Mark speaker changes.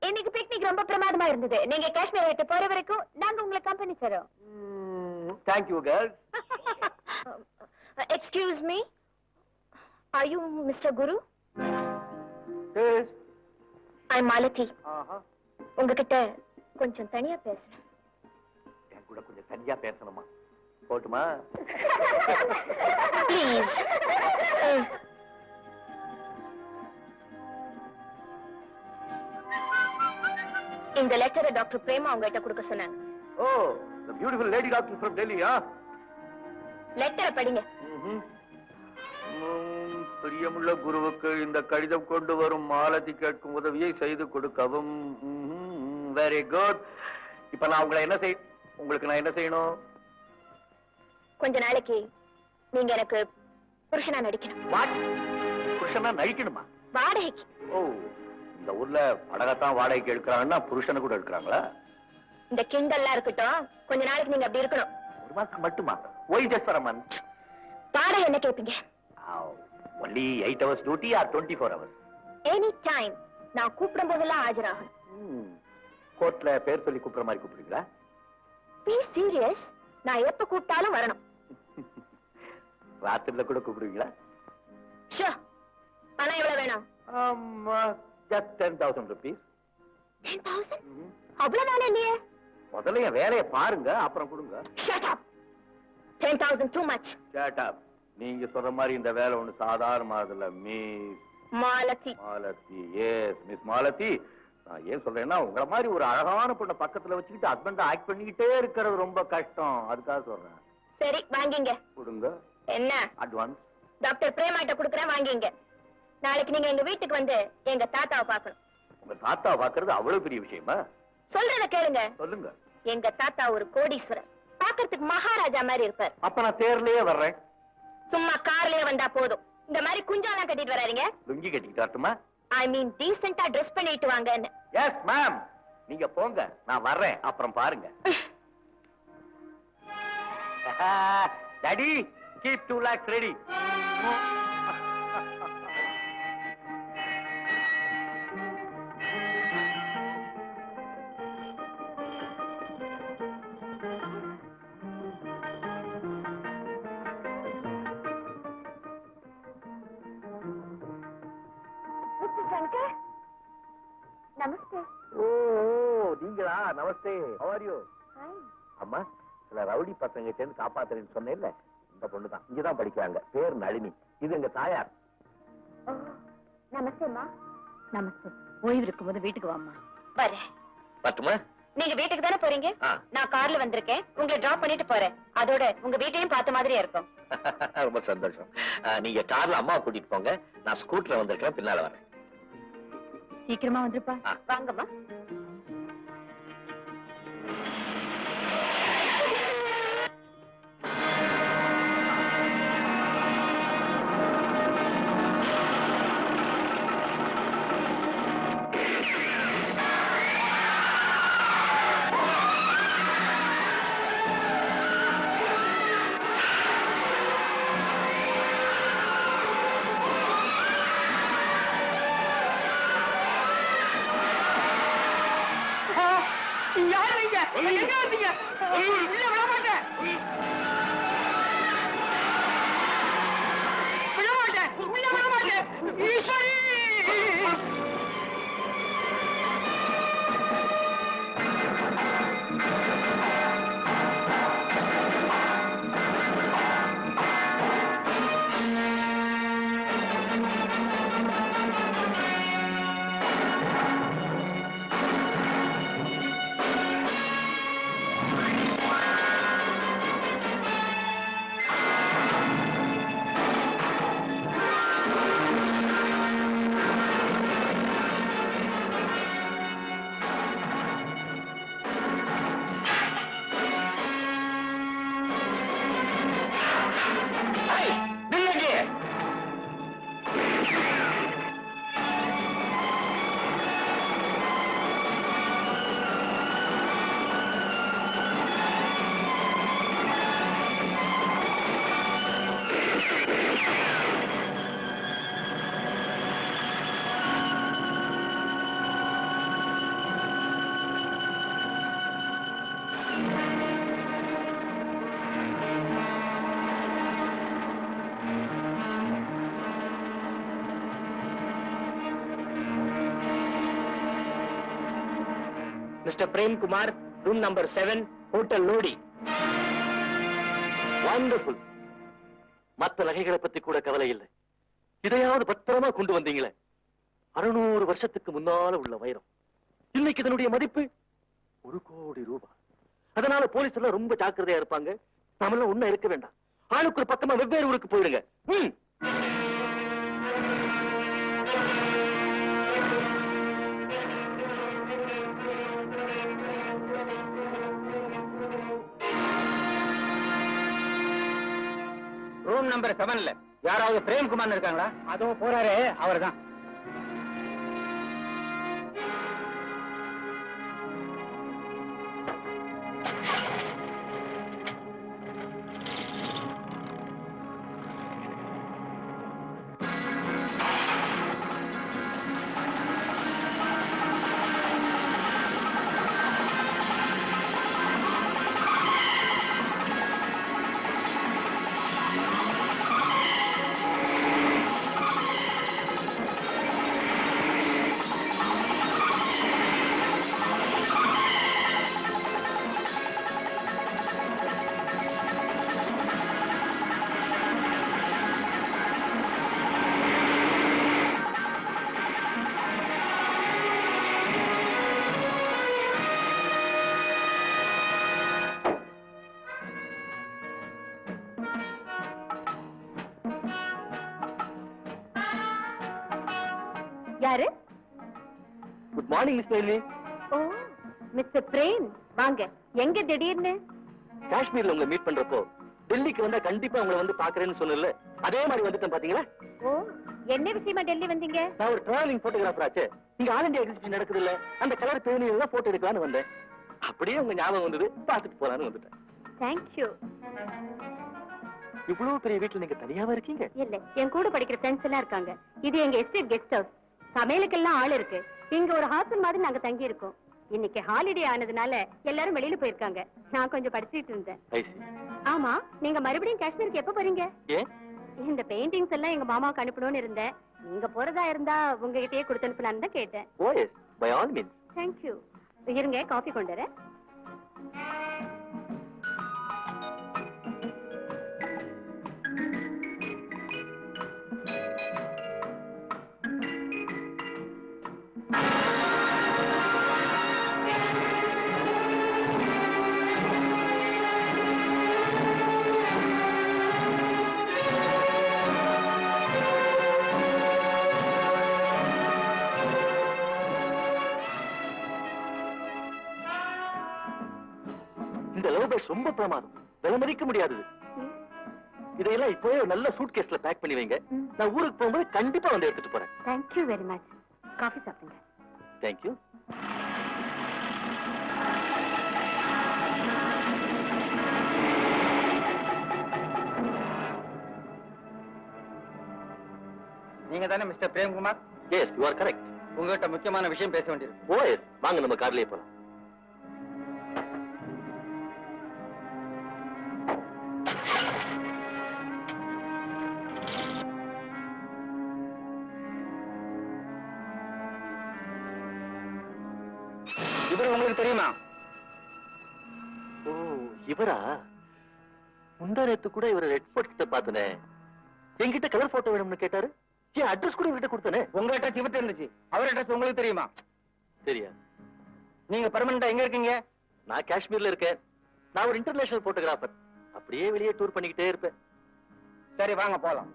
Speaker 1: இன்னைக்கு பிக்னிக் ரொம்ப பிரமாதமா இருந்தது. நீங்க காஷ்மீர் விட்டு போற வரைக்கும் நாங்க உங்களுக்கு கம்பெனி தரோம்.
Speaker 2: Thank you, girls.
Speaker 1: Excuse me. Are you Mr. Guru?
Speaker 2: Yes.
Speaker 1: I'm Malati. உங்ககிட்ட கொஞ்சம் தனியா பேசணும்.
Speaker 2: என் கூட கொஞ்சம் தனியா பேசணுமா? போட்டுமா?
Speaker 1: Please. இந்த லெட்டரை டாக்டர் பிரேமா உங்ககிட்ட கொடுக்க சொன்னாங்க.
Speaker 2: Oh, the beautiful lady doctor from Delhi, huh?
Speaker 1: லெட்டரை படிங்க.
Speaker 2: பிரியமுள்ள குருவுக்கு இந்த கடிதம் கொண்டு வரும் மாலதி கேட்கும் உதவியை செய்து கொடுக்கவும். Very good. இப்ப நான் உங்களுக்கு நான் என்ன செய்யணும்?
Speaker 1: கொஞ்ச நாளைக்கு நீங்க எனக்கு புருஷனா நடிக்கணும்.
Speaker 2: வாட்? புருஷனா நடிக்கணுமா?
Speaker 1: வாடகைக்கு.
Speaker 2: ஓ, இந்த ஊர்ல படகத்தான் வாடகைக்கு எடுக்கிறாங்கன்னா புருஷனை கூட எடுக்கிறாங்களா?
Speaker 1: இந்த கிண்டல்லாம் இருக்கட்டும், கொஞ்ச நாளைக்கு நீங்க அப்படி இருக்கணும்.
Speaker 2: ஒரு மாசம் மட்டுமா? Why just for a month?
Speaker 1: வாடகை என்ன கேட்பீங்க?
Speaker 2: Only 8 hours duty or 24 hours?
Speaker 1: Any time. நான் கூப்பிடும் போதெல்லாம் ஆஜராகணும்.
Speaker 2: கோர்ட்ல பேர் சொல்லி கூப்பிடுற மாதிரி கூப்பிடுறீங்களா?
Speaker 1: Be serious. நான் எப்ப கூப்பிட்டாலும் வரணும்.
Speaker 2: ராத்திரில கூட கூப்பிடுவீங்களா?
Speaker 1: Sure. பணம் எவ்வளவு வேணும்?
Speaker 2: Just 10,000 rupees.
Speaker 1: 10,000? அவ்வளவு வேலை இல்லையே.
Speaker 2: முதல்ல என் வேலையை பாருங்க, அப்புறம் கொடுங்க.
Speaker 1: Shut up. 10,000 too much.
Speaker 2: Shut up. நீங்க சொல்ற மாதிரி இந்த வேலை ஒண்ணு சாதாரணமானதில்ல, miss
Speaker 1: Malathi.
Speaker 2: Malathi, yes miss Malathi. நான் ஏன் சொல்றேன்னா, உங்களை மாதிரி ஒரு அழகான பொண்ணை பக்கத்துல வச்சுக்கிட்டு ஹஸ்பண்ட் ஆக்ட் பண்ணிக்கிட்டே இருக்கிறது ரொம்ப கஷ்டம். அதுக்காக சொல்றேன்.
Speaker 1: சரி, வாங்கிங்க.
Speaker 2: கொடுங்க.
Speaker 1: என்ன?
Speaker 2: அட்வான்ஸ்.
Speaker 1: டாக்டர் பிரேமாட்ட கொடுக்கறேன், வாங்கிங்க. நாளைக்கு நீங்க எங்க வீட்டுக்கு வந்து எங்க தாத்தாவை பார்க்கணும்.
Speaker 2: உங்க தாத்தாவை பார்க்கறது அவ்வளவு பெரிய விஷயமா?
Speaker 1: சொல்றத கேளுங்க.
Speaker 2: சொல்லுங்க.
Speaker 1: எங்க தாத்தா ஒரு கோடீஸ்வரர். பார்க்கிறதுக்கு மகாராஜா மாதிரி இருப்பார்.
Speaker 2: அப்ப நான் தேர்லயே வர்றேன்.
Speaker 1: சும்மா கார்லயே வந்தா போதும். இந்த மாதிரி குஞ்சாலாம் கட்டிட்டு வராதீங்க.
Speaker 2: லுங்கி கட்டிட்டு வரட்டுமா?
Speaker 1: ஐ மீன் டீசென்ட்டா ட்ரெஸ் பண்ணிட்டு வாங்கன்னு.
Speaker 2: Yes ma'am. நீங்க போங்க, நான் வர்றேன், அப்புறம் பாருங்க. Daddy, keep 2 lakhs ready.
Speaker 1: நமஸ்தே.
Speaker 2: ஓ, நீங்களா? நமஸ்தே. How are you? அம்மா, சில ரவுடி பசங்க சேர்ந்து காப்பாத்துறேன்னு சொன்னேன்ல, இந்த பொண்ணுதான். இங்கதான் படிக்கிறாங்க. பேர் நளினி. இது எங்க தாயார்.
Speaker 1: நமஸ்தேம்மா.
Speaker 3: நமஸ்தே. ஓய்வு இருக்கும்போது வீட்டுக்கு வாம்மா.
Speaker 1: வரேன்.
Speaker 2: பத்துமா?
Speaker 1: நீங்க வீட்டுக்கு தானே போறீங்க? நான் கார்ல வந்திருக்கேன். உங்களை டிராப் பண்ணிட்டு போறேன். அதோட உங்க வீட்டையும் பார்த்த மாதிரியே இருக்கும்.
Speaker 2: ரொம்ப சந்தோஷம். நீங்க கார்ல அம்மாவை கூட்டிட்டு போங்க, நான் ஸ்கூட்டர்ல வந்திருக்கேன், பின்னால வரேன்.
Speaker 3: சீக்கிரமா வந்துருப்பா.
Speaker 1: வாங்கம்மா.
Speaker 4: எங்க வந்தீங்க? உள்ள விட மாட்டேன். விட மாட்டேன். உள்ள விட மாட்டேன். Eswari.
Speaker 2: Mister Premkumar, room number 7, hotel Lodi. Wonderful. மற்ற நகைகளை பத்தி கூட கவலை இல்லை. இதையாவது பத்திரமா கொண்டு வந்தீங்களே. 600 வருஷத்துக்கு முன்னால உள்ள வைரம். இன்னைக்கு இதனுடைய மதிப்பு 1 கோடி ரூபாய். அதனால போலீஸ் எல்லாம் ரொம்ப ஜாக்கிரதையா இருப்பாங்க. நாமெல்லாம் ஒண்ணா இருக்க வேண்டாம். ஆளுக்கு ஒரு பக்கமா வெவ்வேறு ஊருக்கு போயிடுங்க.
Speaker 4: ரூம் நம்பர் 7ல யாராவது பிரேம்குமார் இருக்காங்களா? அதோ போறாரு, அவர்தான்.
Speaker 1: யாரு?
Speaker 2: Good morning miss Nalini.
Speaker 1: Oh, mister Prem, வாங்க. எங்க திடீர்னு?
Speaker 2: காஷ்மீர்ல உங்களை மீட் பண்றப்போ டெல்லிக்கு வந்தா கண்டிப்பா உங்களை வந்து பாக்குறேன்னு சொன்னல, அதே மாதிரி வந்துட்டேன் பாத்தீங்களா?
Speaker 1: ஓ, என்ன விஷயமா டெல்லி வந்தீங்க?
Speaker 2: நான் ஒரு டிராவலிங் போட்டோகிராஃபர் ஆச்சு. இங்க ஆல் இந்தியா எக்ஸிபிஷன் நடக்குது இல்ல, அந்த கலர் பேணி எல்லாம் போட்டோ எடுக்கலாம்னு வந்தேன். அப்படியே உங்க ஞாபகம் வந்தது, பாத்துட்டு போலான்னு வந்துட்டேன்.
Speaker 1: தேங்க்யூ.
Speaker 2: இவ்வளவு பெரிய வீட்டுல நீங்க தனியாவா இருக்கீங்க?
Speaker 1: இல்ல, என் கூட படிக்கிற ஃப்ரெண்ட்ஸ் எல்லாம் இருக்காங்க. இது எங்க எஸ்டேட் கெஸ்ட் ஹவுஸ். சமையலுக்கெல்லாம் ஆள் இருக்கு. இங்க ஒரு ஹாஸ்டல் மாதிரி நாங்க தங்கி இருக்கோம். இன்னைக்கு ஹாலிடே ஆனதுனால எல்லாரும் வெளியில போயிருக்காங்க. நான் கொஞ்சம் படிச்சிட்டு இருந்தேன். ஆமா, நீங்க மறுபடியும் காஷ்மீருக்கு எப்ப போறீங்க? இந்த பெயிண்டிங்ஸ் எல்லாம் எங்க மாமாவுக்கு அனுப்பணும்னு இருந்தேன். நீங்க போறதா இருந்தா உங்ககிட்டயே கொடுத்து அனுப்பலான்னு தான் கேட்டேன்.
Speaker 2: Oh yes, by all means.
Speaker 1: Thank you. இருங்க, காஃபி கொண்டு வரேன்.
Speaker 2: இந்த லவ் பேர்ட்ஸ் ரொம்ப பிரமாதம், விலை மதிக்க முடியாதது. இதையெல்லாம் இப்போவே ஒரு நல்ல சூட் கேஸ்ல பேக் பண்ணி வைங்க. நான் ஊருக்கு போகும்போது கண்டிப்பா வந்து எடுத்துட்டு போறேன்.
Speaker 1: Thank you very much. காஃபி சாப்பிடுங்க.
Speaker 2: தேங்க்யூ.
Speaker 4: நீங்க தானே mister Premkumar?
Speaker 2: Yes, you are correct.
Speaker 4: உங்ககிட்ட முக்கியமான விஷயம் பேச வேண்டியிருக்கு.
Speaker 2: ஓ எஸ், வாங்க நம்ம கார்லயே போலாம்.
Speaker 4: இவர் உங்களுக்கு தெரியுமா?
Speaker 2: ஓ, இவரா? முந்தா நேத்து கூட இவரை ரெட் ஃபோர்ட் கிட்ட பார்த்தனே. என்கிட்ட கலர் போட்டோ வேணும்னு கேட்டாரு. என் அட்ரஸ் கூட இவர்கிட்ட கொடுத்தனே.
Speaker 4: உங்க அட்ரஸ் இவர்கிட்ட இருந்துச்சு. அவர் அட்ரஸ் உங்களுக்கு தெரியுமா?
Speaker 2: சரியா?
Speaker 4: நீங்க பெர்மனண்டா எங்க இருக்கீங்க?
Speaker 2: நான் காஷ்மீர்ல இருக்கேன். நான் ஒரு இன்டர்நேஷனல் போட்டோகிராஃபர். அப்படியே வெளியே டூர் பண்ணிக்கிட்டே இருப்பேன்.
Speaker 4: சரி, வாங்க போலாம்.